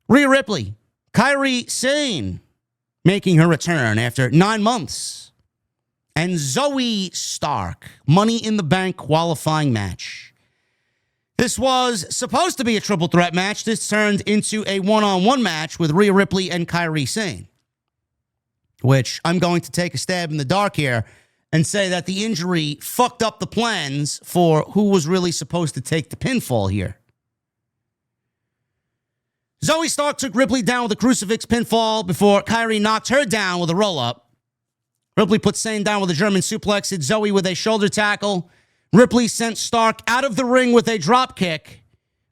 Rhea Ripley, Kairi Sane making her return after 9 months. And Zoey Stark, Money in the Bank qualifying match. This was supposed to be a triple threat match. This turned into a one-on-one match with Rhea Ripley and Kairi Sane, which I'm going to take a stab in the dark here and say that the injury fucked up the plans for who was really supposed to take the pinfall here. Zoey Stark took Ripley down with a crucifix pinfall before Kairi knocked her down with a roll-up. Ripley put Sane down with a German suplex, hit Zoey with a shoulder tackle. Ripley sent Stark out of the ring with a drop kick,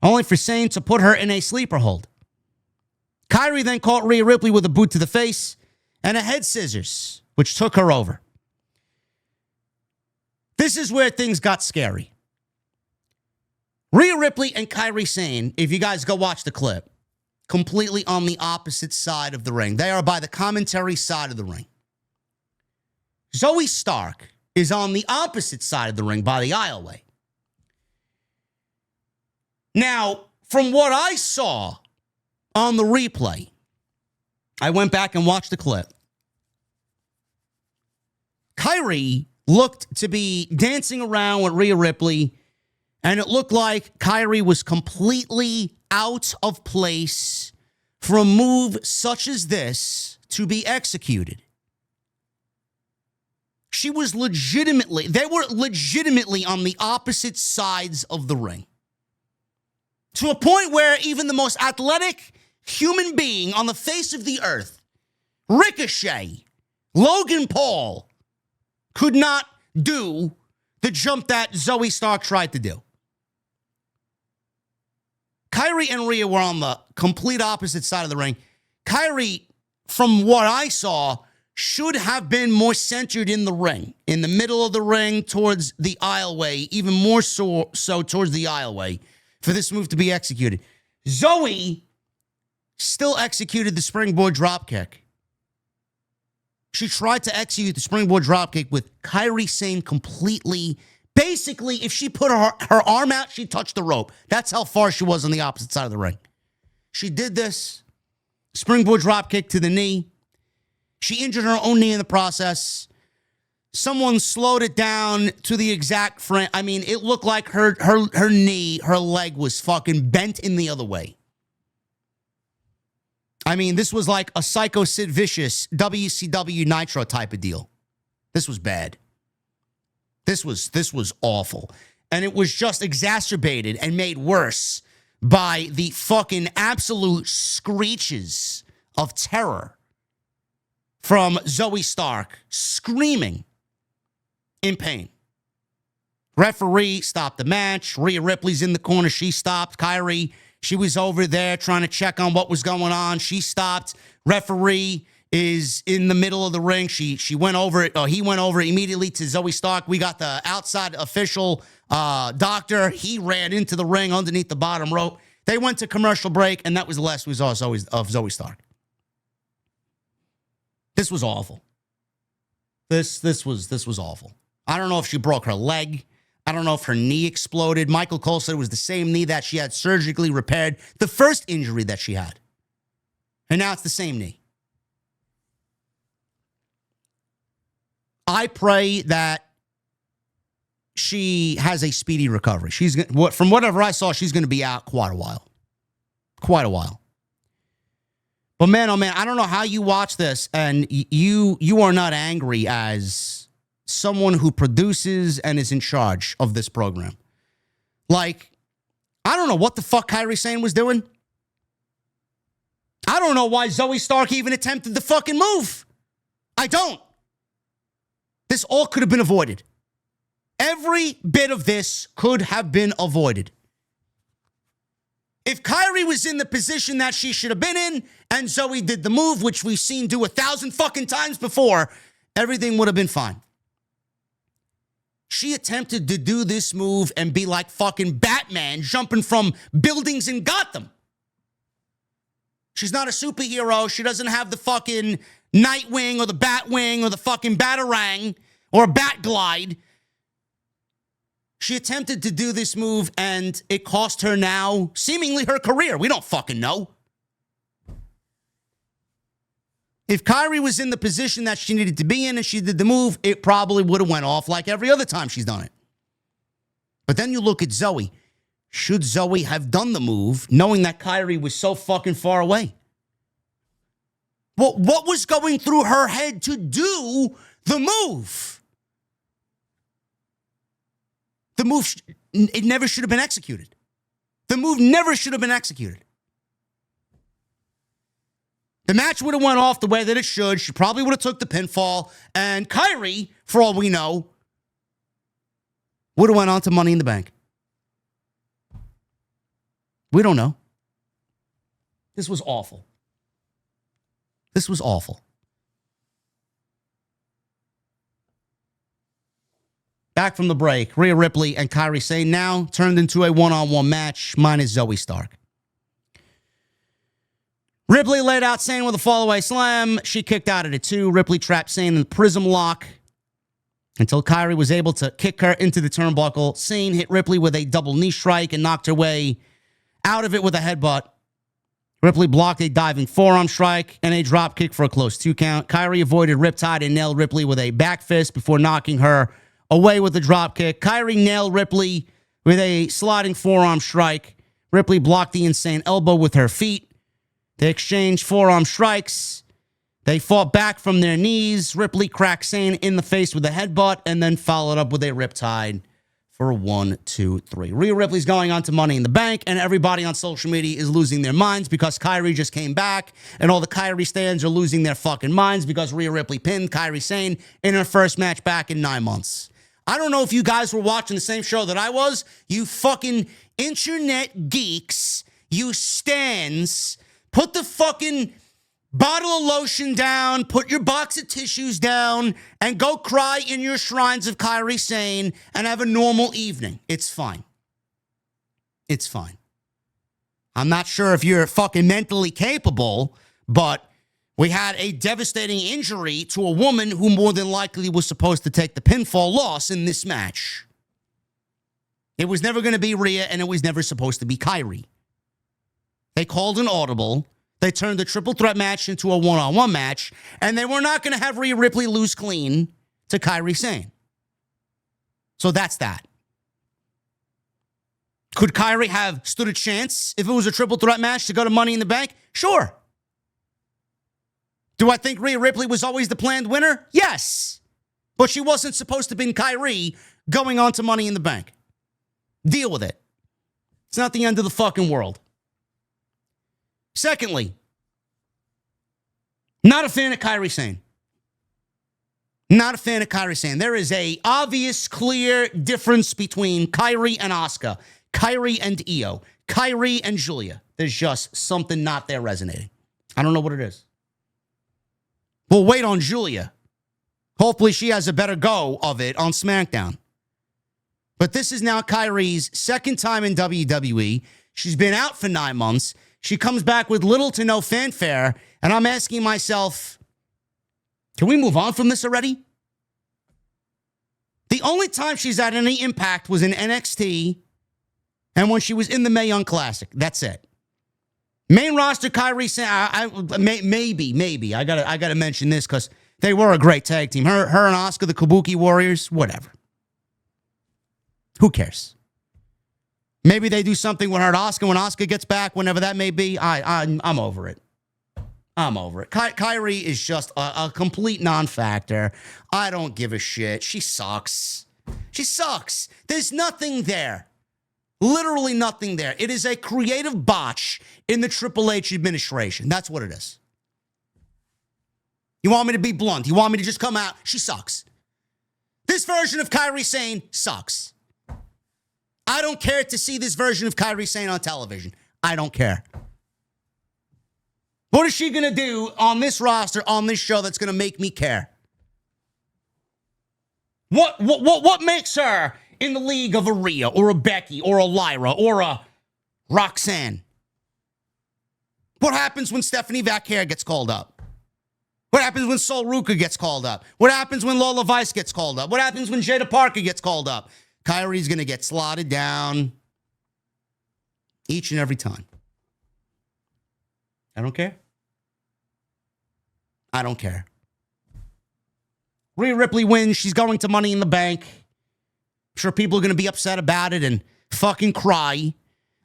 only for Sane to put her in a sleeper hold. Kairi then caught Rhea Ripley with a boot to the face and a head scissors, which took her over. This is where things got scary. Rhea Ripley and Kairi Sane, if you guys go watch the clip, completely on the opposite side of the ring. They are by the commentary side of the ring. Zoey Stark is on the opposite side of the ring by the aisleway. Now, from what I saw on the replay, I went back and watched the clip. Kairi looked to be dancing around with Rhea Ripley, and it looked like Kairi was completely out of place for a move such as this to be executed. They were legitimately on the opposite sides of the ring. To a point where even the most athletic human being on the face of the earth, Ricochet, Logan Paul, could not do the jump that Zoey Stark tried to do. Kairi and Rhea were on the complete opposite side of the ring. Kairi, from what I saw, should have been more centered in the ring, in the middle of the ring towards the aisleway, even more so towards the aisleway for this move to be executed. Zoey still executed the springboard dropkick. She tried to execute the springboard dropkick with Kairi Sane completely. Basically, if she put her arm out, she touched the rope. That's how far she was on the opposite side of the ring. She did this. Springboard dropkick to the knee. She injured her own knee in the process. Someone slowed it down to the exact frame. I mean, it looked like her knee, her leg was fucking bent in the other way. I mean, this was like a Psycho Sid Vicious WCW Nitro type of deal. This was bad. This was awful. And it was just exacerbated and made worse by the fucking absolute screeches of terror from Zoey Stark screaming in pain. Referee stopped the match. Rhea Ripley's in the corner. She stopped. Kairi, she was over there trying to check on what was going on. She stopped. Referee is in the middle of the ring. He went over immediately to Zoey Stark. We got the outside official doctor. He ran into the ring underneath the bottom rope. They went to commercial break, and that was the last we saw of Zoey Stark. This was awful. This was awful. I don't know if she broke her leg. I don't know if her knee exploded. Michael Cole said it was the same knee that she had surgically repaired the first injury that she had. And now it's the same knee. I pray that she has a speedy recovery. From whatever I saw, she's going to be out quite a while. Quite a while. But man, oh man, I don't know how you watch this and you are not angry as someone who produces and is in charge of this program. Like, I don't know what the fuck Kairi Sane was doing. I don't know why Zoey Stark even attempted the fucking move. I don't. This all could have been avoided. Every bit of this could have been avoided. If Kairi was in the position that she should have been in, and Zoey did the move, which we've seen do 1,000 fucking times before, everything would have been fine. She attempted to do this move and be like fucking Batman jumping from buildings in Gotham. She's not a superhero. She doesn't have the fucking Nightwing or the Batwing or the fucking Batarang or a Bat Glide. She attempted to do this move and it cost her now seemingly her career. We don't fucking know. If Kairi was in the position that she needed to be in and she did the move, it probably would have went off like every other time she's done it. But then you look at Zoey. Should Zoey have done the move knowing that Kairi was so fucking far away? Well, what was going through her head to do the move? The move, it never should have been executed. The move never should have been executed. The match would have went off the way that it should. She probably would have took the pinfall. And Kairi, for all we know, would have went on to Money in the Bank. We don't know. This was awful. This was awful. Back from the break, Rhea Ripley and Kairi Sane now turned into a one-on-one match minus Zoey Stark. Ripley laid out Sane with a fallaway slam. She kicked out at it too. Ripley trapped Sane in the prism lock until Kairi was able to kick her into the turnbuckle. Sane hit Ripley with a double knee strike and knocked her way out of it with a headbutt. Ripley blocked a diving forearm strike and a drop kick for a close 2 count. Kairi avoided Riptide and nailed Ripley with a back fist before knocking her away with a drop kick. Kairi nailed Ripley with a sliding forearm strike. Ripley blocked the insane elbow with her feet. They exchanged forearm strikes. They fought back from their knees. Ripley cracked Sane in the face with a headbutt and then followed up with a Riptide for a 1, 2, 3. Rhea Ripley's going on to Money in the Bank, and everybody on social media is losing their minds because Kairi just came back, and all the Kairi stands are losing their fucking minds because Rhea Ripley pinned Kairi Sane in her first match back in 9 months. I don't know if you guys were watching the same show that I was. You fucking internet geeks, you stans. Put the fucking bottle of lotion down, put your box of tissues down, and go cry in your shrines of Kairi Sane and have a normal evening. It's fine. It's fine. I'm not sure if you're fucking mentally capable, but we had a devastating injury to a woman who more than likely was supposed to take the pinfall loss in this match. It was never going to be Rhea, and it was never supposed to be Kairi. They called an audible. They turned the triple threat match into a one-on-one match, and they were not going to have Rhea Ripley lose clean to Kairi Sane. So that's that. Could Kairi have stood a chance if it was a triple threat match to go to Money in the Bank? Sure. Do I think Rhea Ripley was always the planned winner? Yes. But she wasn't supposed to be Kairi going on to Money in the Bank. Deal with it. It's not the end of the fucking world. Secondly, not a fan of Kairi Sane. Not a fan of Kairi Sane. There is a obvious, clear difference between Kairi and Asuka, Kairi and Io, Kairi and Julia. There's just something not there resonating. I don't know what it is. We'll wait on Julia. Hopefully she has a better go of it on SmackDown. But this is now Kairi's second time in WWE. She's been out for 9 months. She comes back with little to no fanfare, and I'm asking myself, can we move on from this already? The only time she's had any impact was in NXT and when she was in the Mae Young Classic. That's it. Main roster, Kairi Sane, maybe. I gotta mention this because they were a great tag team. Her and Asuka, the Kabuki Warriors, whatever. Who cares? Maybe they do something with her and Asuka when Asuka gets back, whenever that may be. I'm over it. I'm over it. Kairi is just a complete non-factor. I don't give a shit. She sucks. She sucks. There's nothing there. Literally nothing there. It is a creative botch in the Triple H administration. That's what it is. You want me to be blunt? You want me to just come out? She sucks. This version of Kairi Sane sucks. I don't care to see this version of Kairi Sane on television. I don't care. What is she going to do on this roster, on this show that's going to make me care? What makes her in the league of a Rhea or a Becky or a Lyra or a Roxanne? What happens when Stephanie Vaquer gets called up? What happens when Sol Ruka gets called up? What happens when Lola Vice gets called up? What happens when Jada Parker gets called up? Kairi's going to get slotted down each and every time. I don't care. I don't care. Rhea Ripley wins. She's going to Money in the Bank. I'm sure people are going to be upset about it and fucking cry.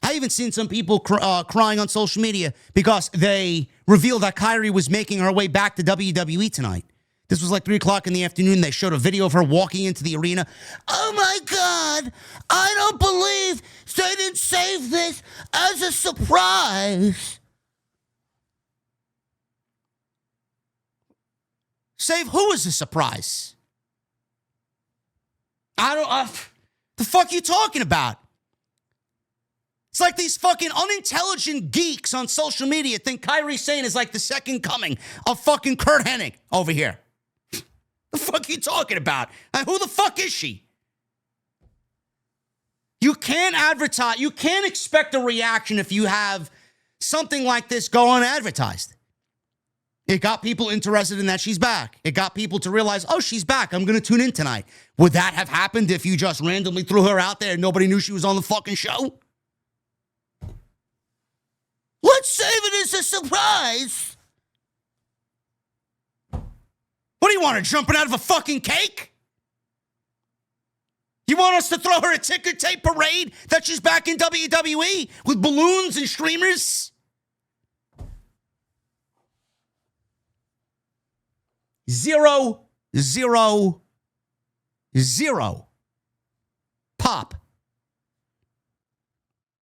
I even seen some people crying on social media because they revealed that Kairi was making her way back to WWE tonight. This was like 3 o'clock in the afternoon. They showed a video of her walking into the arena. Oh my God, I don't believe they didn't save this as a surprise. Save who as a surprise? The fuck are you talking about? It's like these fucking unintelligent geeks on social media think Kairi Sane is like the second coming of fucking Kurt Hennig over here. The fuck are you talking about? And who the fuck is she? You can't advertise. You can't expect a reaction if you have something like this go unadvertised. It got people interested in that she's back. It got people to realize, oh, she's back. I'm going to tune in tonight. Would that have happened if you just randomly threw her out there and nobody knew she was on the fucking show? Let's save it as a surprise. What do you want her jumping out of a fucking cake? You want us to throw her a ticker tape parade that she's back in WWE with balloons and streamers? Zero.